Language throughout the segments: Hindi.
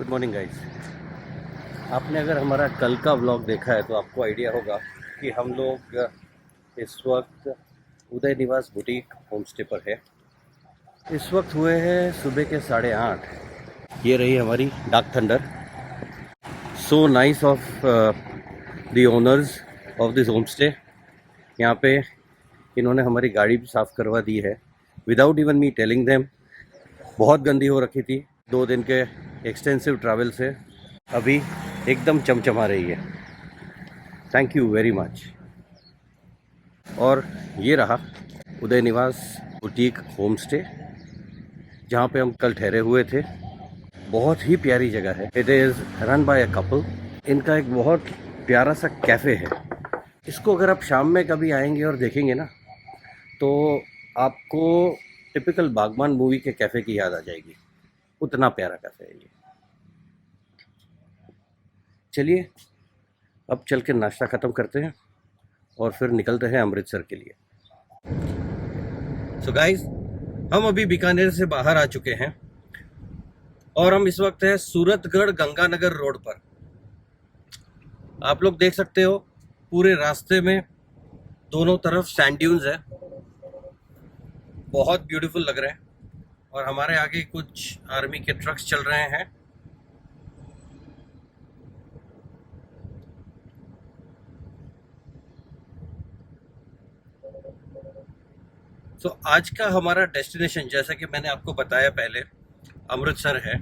Good morning guys. आपने अगर हमारा कल का व्लॉग देखा है तो आपको आइडिया होगा कि हम लोग इस वक्त उदय निवास बुटीक होम स्टे पर है। इस वक्त हुए हैं सुबह के 8:30। ये रही हमारी dark thunder. So nice of the owners of this home stay. यहाँ पे इन्होंने हमारी गाड़ी भी साफ़ करवा दी है without even me telling them. बहुत गंदी हो रखी थी 2 दिन के एक्सटेंसिव ट्रैवल से, अभी एकदम चमचमा रही है। Thank you very much. और ये रहा उदय निवास बुटीक होम स्टे जहाँ पे हम कल ठहरे हुए थे। बहुत ही प्यारी जगह है। It is run by a couple. इनका एक बहुत प्यारा सा कैफ़े है। इसको अगर आप शाम में कभी आएंगे और देखेंगे ना तो आपको टिपिकल बागबान मूवी के कैफ़े की याद आ जाएगी। उतना प्यारा कैफ़े है ये। चलिए अब चल के नाश्ता ख़त्म करते हैं और फिर निकलते हैं अमृतसर के लिए। सो गाइस, हम अभी बीकानेर से बाहर आ चुके हैं और हम इस वक्त हैं सूरतगढ़ गंगानगर रोड पर। आप लोग देख सकते हो पूरे रास्ते में दोनों तरफ सैंड ड्यून्स है। बहुत ब्यूटीफुल लग रहे हैं। और हमारे आगे कुछ आर्मी के ट्रक्स चल रहे हैं। तो आज का हमारा डेस्टिनेशन, जैसा कि मैंने आपको बताया पहले, अमृतसर है।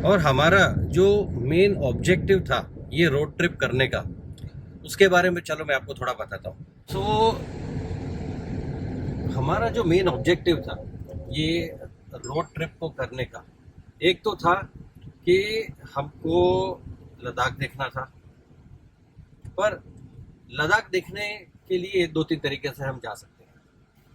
और हमारा जो मेन ऑब्जेक्टिव था ये रोड ट्रिप करने का, उसके बारे में चलो मैं आपको थोड़ा बताता हूँ। तो हमारा जो मेन ऑब्जेक्टिव था ये रोड ट्रिप को करने का, एक तो था कि हमको लद्दाख देखना था। पर लद्दाख देखने के लिए 2-3 तरीके से हम जा सकते हैं,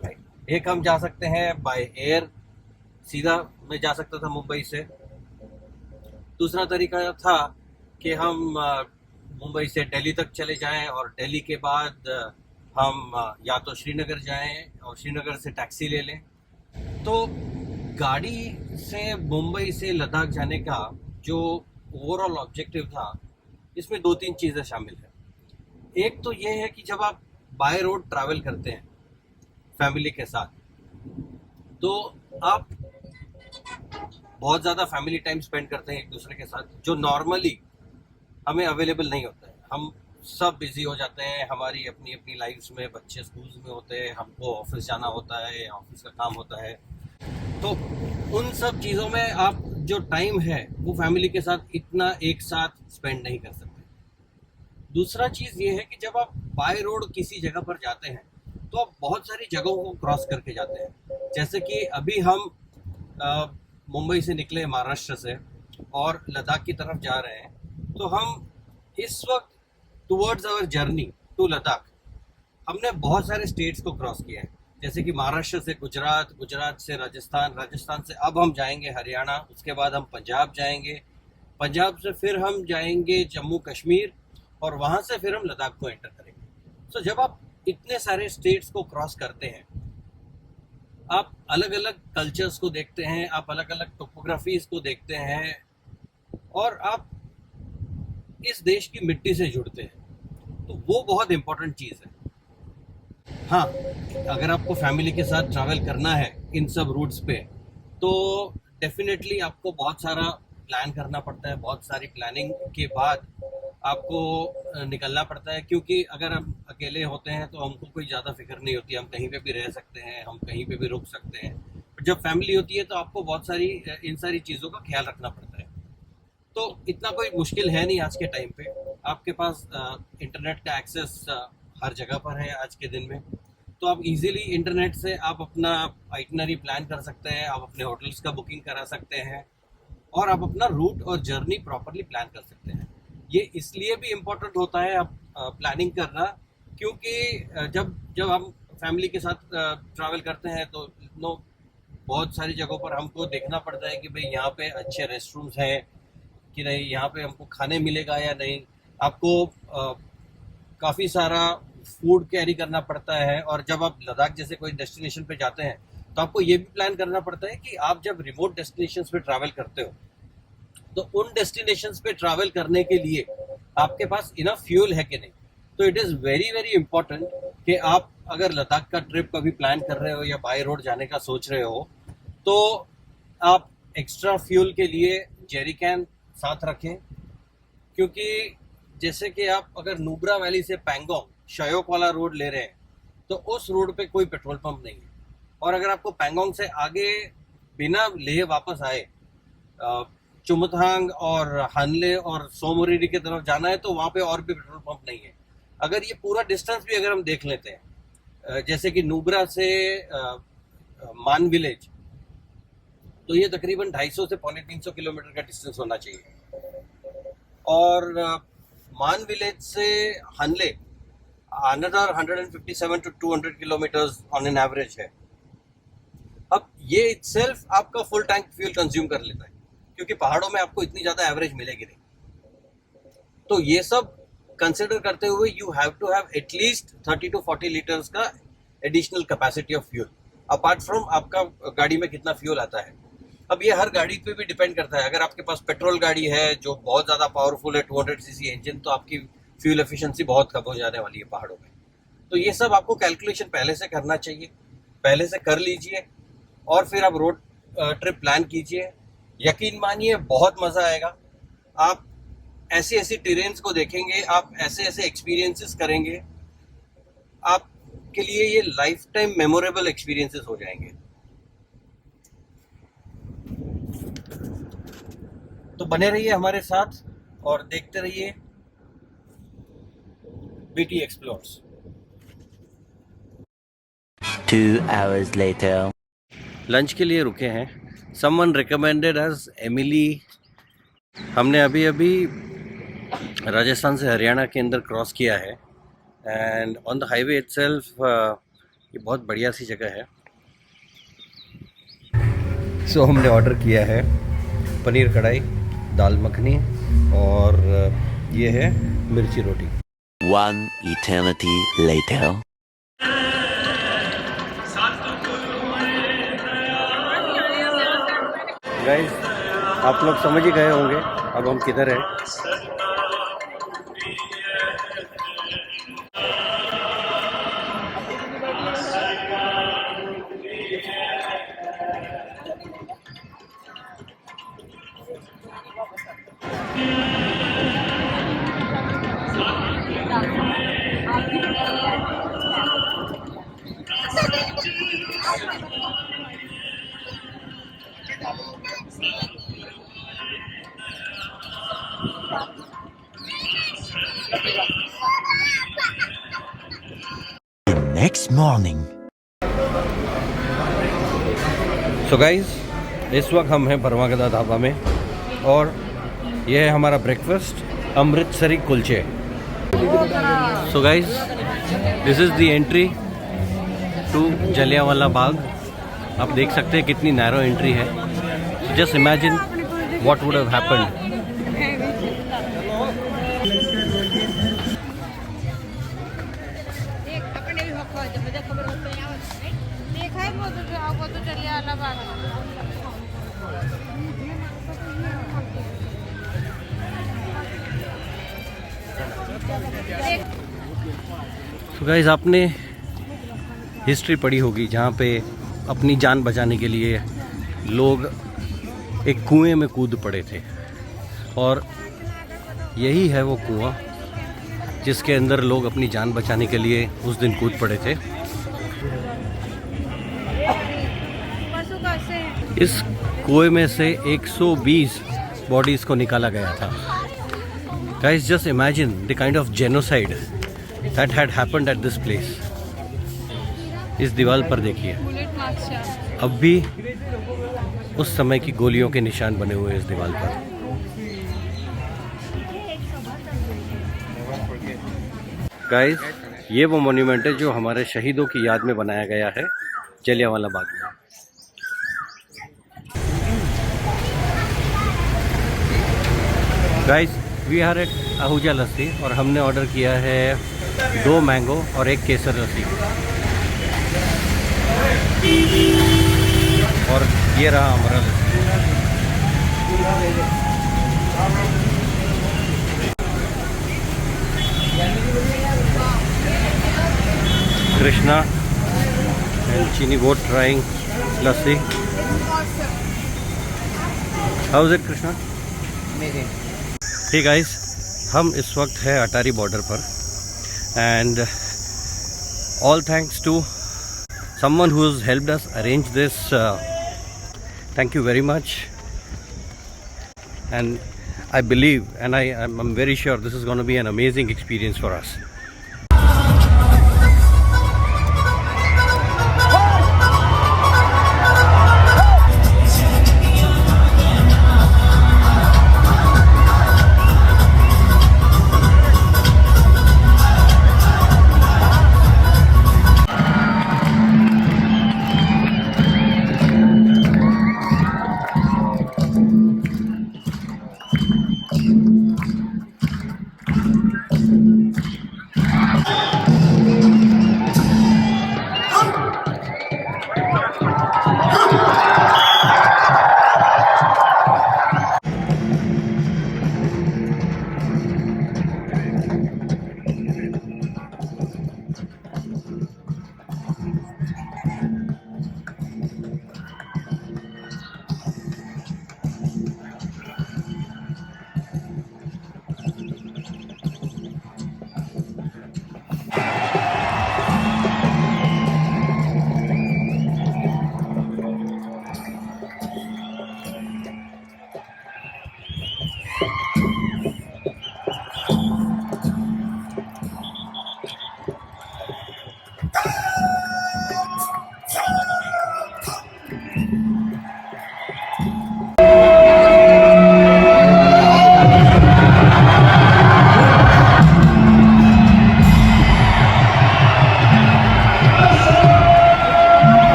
राइट। एक, हम जा सकते हैं बाय एयर, सीधा मैं जा सकता था मुंबई से। दूसरा तरीका था कि हम मुंबई से दिल्ली तक चले जाएं और दिल्ली के बाद हम या तो श्रीनगर जाएं और श्रीनगर से टैक्सी ले लें। तो गाड़ी से मुंबई से लद्दाख जाने का जो ओवरऑल ऑब्जेक्टिव था, इसमें 2-3 चीज़ें शामिल है। एक तो ये है कि जब आप बाय रोड ट्रैवल करते हैं फैमिली के साथ, तो आप बहुत ज़्यादा फैमिली टाइम स्पेंड करते हैं एक दूसरे के साथ, जो नॉर्मली हमें अवेलेबल नहीं होता है। हम सब बिजी हो जाते हैं हमारी अपनी अपनी लाइफ्स में। बच्चे स्कूल्स में होते हैं, हमको ऑफिस जाना होता है, ऑफिस का काम होता है। तो उन सब चीज़ों में आप जो टाइम है वो फैमिली के साथ इतना एक साथ स्पेंड नहीं कर सकते। दूसरा चीज़ ये है कि जब आप बाय रोड किसी जगह पर जाते हैं तो आप बहुत सारी जगहों को क्रॉस करके जाते हैं। जैसे कि अभी हम मुंबई से निकले महाराष्ट्र से और लद्दाख की तरफ जा रहे हैं। तो हम इस वक्त towards our journey to Ladakh हमने बहुत सारे स्टेट्स को क्रॉस किया है। जैसे कि महाराष्ट्र से गुजरात, गुजरात से राजस्थान, राजस्थान से अब हम जाएंगे हरियाणा, उसके बाद हम पंजाब जाएंगे, पंजाब से फिर हम जाएंगे जम्मू कश्मीर और वहाँ से फिर हम लद्दाख को एंटर करेंगे। तो जब आप इतने सारे स्टेट्स को क्रॉस करते हैं, आप अलग अलग कल्चर्स को देखते हैं, आप अलग अलग टोपोग्राफीज को देखते हैं और आप इस देश की मिट्टी से जुड़ते हैं। तो वो बहुत इंपॉर्टेंट चीज़ है। हाँ, अगर आपको फैमिली के साथ ट्रैवल करना है इन सब रूट्स पे, तो डेफिनेटली आपको बहुत सारा प्लान करना पड़ता है। बहुत सारी प्लानिंग के बाद आपको निकलना पड़ता है, क्योंकि अगर हम अकेले होते हैं तो हमको कोई ज़्यादा फिक्र नहीं होती, हम कहीं पे भी रह सकते हैं, हम कहीं पे भी रुक सकते हैं। पर जब फैमिली होती है तो आपको बहुत सारी इन सारी चीज़ों का ख्याल रखना पड़ता है। तो इतना कोई मुश्किल है नहीं आज के टाइम पे। आपके पास इंटरनेट का एक्सेस हर जगह पर है आज के दिन में। तो आप इजीली इंटरनेट से आप अपना आइटनरी प्लान कर सकते हैं, आप अपने होटल्स का बुकिंग करा सकते हैं और आप अपना रूट और जर्नी प्रॉपरली प्लान कर सकते हैं। ये इसलिए भी इम्पोर्टेंट होता है आप प्लानिंग करना, क्योंकि जब जब हम फैमिली के साथ ट्रैवल करते हैं तो बहुत सारी जगहों पर हमको देखना पड़ता है कि भाई यहाँ पे अच्छे रेस्टरूम्स हैं कि नहीं, यहाँ पे हमको खाने मिलेगा या नहीं। आपको काफ़ी सारा फूड कैरी करना पड़ता है। और जब आप लद्दाख जैसे कोई डेस्टिनेशन पे जाते हैं तो आपको ये भी प्लान करना पड़ता है कि आप जब रिमोट डेस्टिनेशंस पे ट्रैवल करते हो तो उन डेस्टिनेशंस पे ट्रैवल करने के लिए आपके पास इनफ फ्यूल है कि नहीं। तो it is very very important कि आप अगर लद्दाख का ट्रिप कभी प्लान कर रहे हो या बाय रोड जाने का सोच रहे हो तो आप एक्स्ट्रा फ्यूल के लिए जेरी कैन साथ रखें, क्योंकि जैसे कि आप अगर नुब्रा वैली से पैंगोंग शयोक वाला रोड ले रहे हैं तो उस रोड पे कोई पेट्रोल पंप नहीं है, और अगर आपको पैंगोंग से आगे बिना लेह वापस आए चुमथांग और हानले और सोमोरिरी की तरफ जाना है तो वहाँ पे और भी पेट्रोल पंप नहीं है। अगर ये पूरा डिस्टेंस भी अगर हम देख लेते हैं, जैसे कि नुब्रा से मान विलेज, तो ये तकरीबन 250 से 350 किलोमीटर का डिस्टेंस होना चाहिए, और मान विलेज से Hanle another 157 to 200 kilometres on an average है। अब ये इटसेल्फ आपका फुल टैंक फ्यूल कंज्यूम कर लेता है, क्योंकि पहाड़ों में आपको इतनी ज़्यादा एवरेज मिलेगी नहीं। तो ये सब कंसिडर करते हुए you have to have at least 30 to 40 litres का additional capacity of fuel, apart from आपका गाड़ी में कितना फ्यूल आता है। अब ये हर गाड़ी पे भी डिपेंड करता है। अगर आपके पास पेट्रोल गाड़ी है जो बहुत ज़्यादा पावरफुल है, 200 सीसी इंजन, तो आपकी फ्यूल एफिशिएंसी बहुत कम हो जाने वाली है पहाड़ों में। तो ये सब आपको कैलकुलेशन पहले से करना चाहिए, पहले से कर लीजिए और फिर आप रोड ट्रिप प्लान कीजिए। यकीन मानिए बहुत मज़ा आएगा। आप ऐसी ऐसी टेरेन्स को देखेंगे, आप ऐसे ऐसे एक्सपीरियंसेस करेंगे, आपके लिए ये लाइफ टाइम मेमोरेबल एक्सपीरियंसेस हो जाएंगे। तो बने रहिए हमारे साथ और देखते रहिए BT explores. 2 hours later. Lunch के लिए रुके हैं। समवन रिकमेंडेड अस एमिली। हमने अभी अभी राजस्थान से हरियाणा के अंदर क्रॉस किया है, and on the highway itself ये बहुत बढ़िया सी जगह है। सो हमने ऑर्डर किया है पनीर कढ़ाई, दाल मखनी और ये है मिर्ची रोटी। 1 eternity later. गाइस, आप लोग समझ ही गए होंगे अब हम किधर हैं। Next morning. सो गाइस, इस वक्त हम हैं परमागदा ढाबा में और यह है हमारा breakfast, Amritsari kulche. So guys, this is the entry to Jallianwala Bagh. आप देख सकते हैं कितनी नैरो एंट्री है। Just imagine what would have happened. तो गाइस, आपने हिस्ट्री पढ़ी होगी जहाँ पे अपनी जान बचाने के लिए लोग एक कुएं में कूद पड़े थे, और यही है वो कुआं जिसके अंदर लोग अपनी जान बचाने के लिए उस दिन कूद पड़े थे। इस कुएं में से 120 बॉडीज़ को निकाला गया था। Guys, just imagine the kind of genocide that had happened at this place. इस दीवार पर देखिए, अब भी उस समय की गोलियों के निशान बने हुए हैं इस दीवार पर। गाइस, ये वो मॉन्यूमेंट है जो हमारे शहीदों की याद में बनाया गया है जलियांवाला बाग में। Guys, we are at Ahuja lassi और हमने ऑर्डर किया है 2 मैंगो और 1 केसर लस्सी। और ये रहा हमारा लस्सी। Krishna and Chini both trying lassi. How is it, Krishna? Amazing. Hey guys, हम इस वक्त है अटारी बॉर्डर पर and all thanks to someone who has helped us arrange this. Thank you very much. And I believe and I'm very sure this is going to be an amazing experience for us.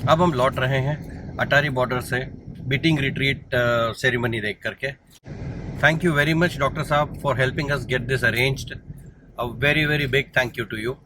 अब हम लौट रहे हैं अटारी बॉर्डर से बीटिंग रिट्रीट सेरेमनी देख करके. Thank you very much doctor साहब for helping us get this arranged. A very very big thank you to you.